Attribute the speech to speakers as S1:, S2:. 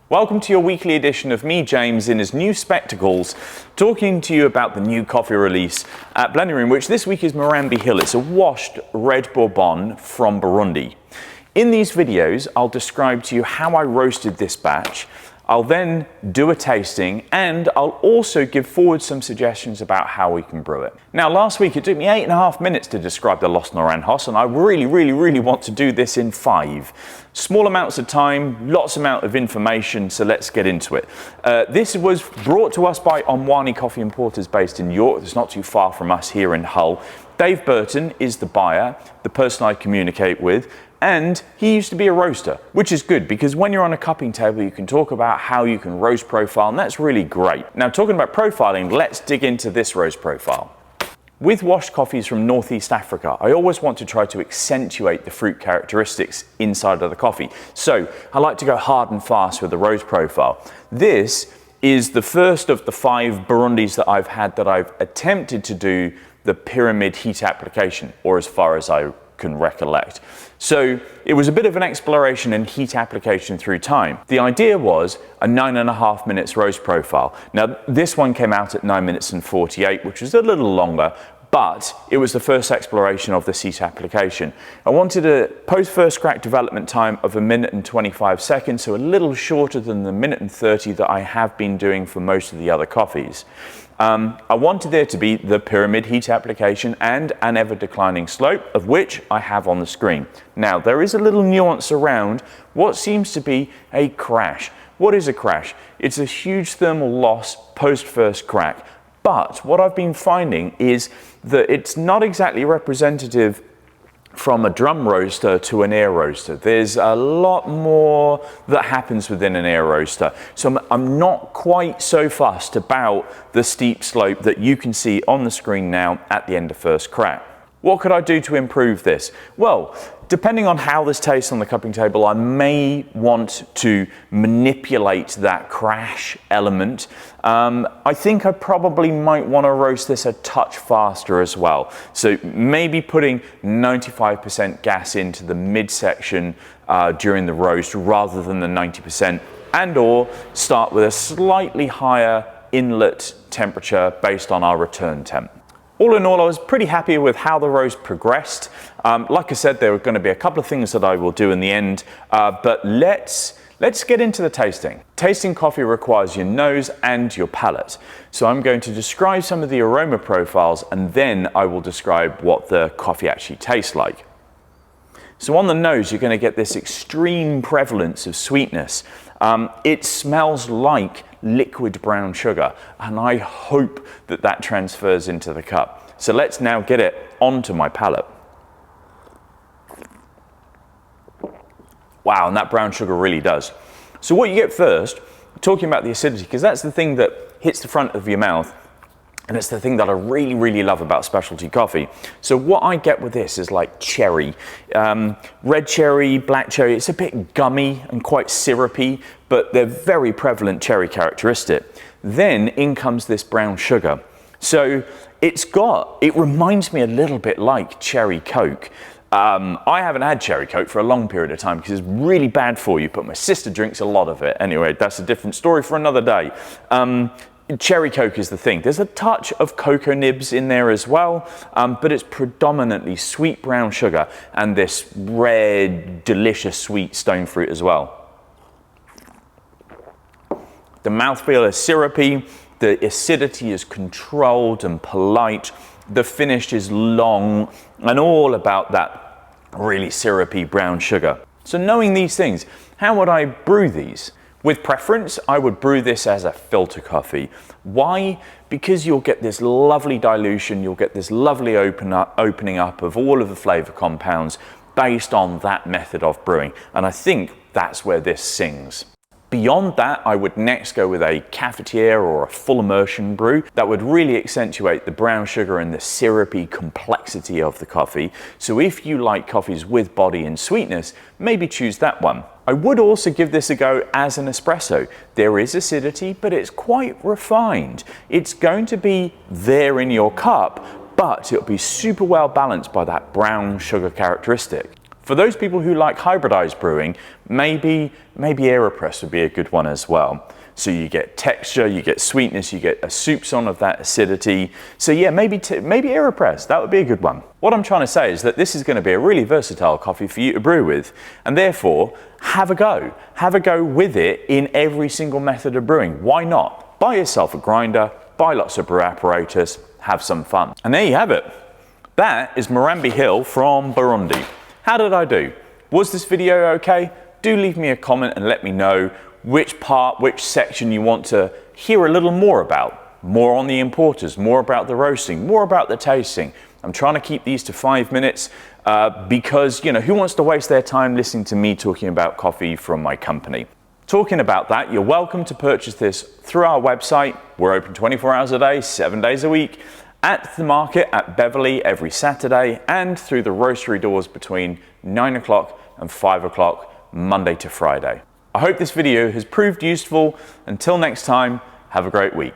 S1: Welcome to your weekly edition of me, James, in his new spectacles, talking to you about the new coffee release at Blending Room, which this week is Murambi Hill. It's a washed Red Bourbon from Burundi. In these videos, I'll describe to you how I roasted this batch. I'll then do a tasting, and I'll also give forward some suggestions about how we can brew it. Now, last week it took me 8.5 minutes to describe the Los Naranjos, and I really want to do this in 5. Small amounts of time, lots amount of information, so let's get into it. This was brought to us by Omwani Coffee Importers based in York. It's not too far from us here in Hull. Dave Burton is the buyer, the person I communicate with, and he used to be a roaster, which is good because when you're on a cupping table, you can talk about how you can roast profile, and that's really great. Now, talking about profiling, let's dig into this roast profile. With washed coffees from Northeast Africa, I always want to try to accentuate the fruit characteristics inside of the coffee. So I like to go hard and fast with the roast profile. This is the first of the 5 Burundis that I've had that I've attempted to do the pyramid heat application, or as far as I can recollect. So it was a bit of an exploration in heat application through time. The idea was a 9.5 minutes roast profile. Now this one came out at 9 minutes and 48, which was a little longer, but it was the first exploration of this heat application. I wanted a post first crack development time of 1 minute and 25 seconds, so a little shorter than the 1 minute and 30 that I have been doing for most of the other coffees. I wanted there to be the pyramid heat application and an ever declining slope, of which I have on the screen. Now, there is a little nuance around what seems to be a crash. What is a crash? It's a huge thermal loss post first crack. But what I've been finding is that it's not exactly representative from a drum roaster to an air roaster. There's a lot more that happens within an air roaster. So I'm not quite so fussed about the steep slope that you can see on the screen now at the end of first crack. What could I do to improve this? Well, depending on how this tastes on the cupping table, I may want to manipulate that crash element. I think I probably might want to roast this a touch faster as well. So maybe putting 95% gas into the midsection during the roast rather than the 90%, and or start with a slightly higher inlet temperature based on our return temp. All in all, I was pretty happy with how the roast progressed. Like I said, there are going to be a couple of things that I will do in the end, but let's get into the tasting. Tasting coffee requires your nose and your palate. So I'm going to describe some of the aroma profiles, and then I will describe what the coffee actually tastes like. So on the nose, you're going to get this extreme prevalence of sweetness. It smells like liquid brown sugar, and I hope that that transfers into the cup. So let's now get it onto my palate. Wow, and that brown sugar really does. So what you get first, talking about the acidity, because that's the thing that hits the front of your mouth, and it's the thing that I really love about specialty coffee. So what I get with this is like cherry, red cherry, black cherry. It's a bit gummy and quite syrupy, but they're very prevalent cherry characteristic. Then in comes this brown sugar. So it reminds me a little bit like cherry Coke. I haven't had cherry Coke for a long period of time because it's really bad for you, but my sister drinks a lot of it. Anyway, that's a different story for another day. Cherry Coke is the thing. There's a touch of cocoa nibs in there as well, but it's predominantly sweet brown sugar and this red, delicious sweet stone fruit as well. The mouthfeel is syrupy, the acidity is controlled and polite, the finish is long, and all about that really syrupy brown sugar. So knowing these things, how would I brew these? With preference, I would brew this as a filter coffee. Why? Because you'll get this lovely dilution, you'll get this lovely opening up of all of the flavor compounds based on that method of brewing. And I think that's where this sings. Beyond that, I would next go with a cafetiere or a full immersion brew that would really accentuate the brown sugar and the syrupy complexity of the coffee. So if you like coffees with body and sweetness, maybe choose that one. I would also give this a go as an espresso. There is acidity, but it's quite refined. It's going to be there in your cup, but it'll be super well balanced by that brown sugar characteristic. For those people who like hybridized brewing, maybe AeroPress would be a good one as well. So you get texture, you get sweetness, you get a soupçon of that acidity. So yeah, maybe AeroPress, that would be a good one. What I'm trying to say is that this is going to be a really versatile coffee for you to brew with, and therefore have a go. Have a go with it in every single method of brewing. Why not? Buy yourself a grinder, buy lots of brew apparatus, have some fun. And there you have it. That is Murambi Hill from Burundi. How did I do? Was this video okay? Do leave me a comment and let me know which part, which section you want to hear a little more about. More on the importers, more about the roasting, more about the tasting. I'm trying to keep these to 5 minutes because, you know, who wants to waste their time listening to me talking about coffee from my company? Talking about that, you're welcome to purchase this through our website. We're open 24 hours a day, 7 days a week. At the market at Beverly every Saturday, and through the roastery doors between 9 o'clock and 5 o'clock, Monday to Friday. I hope this video has proved useful. Until next time, have a great week.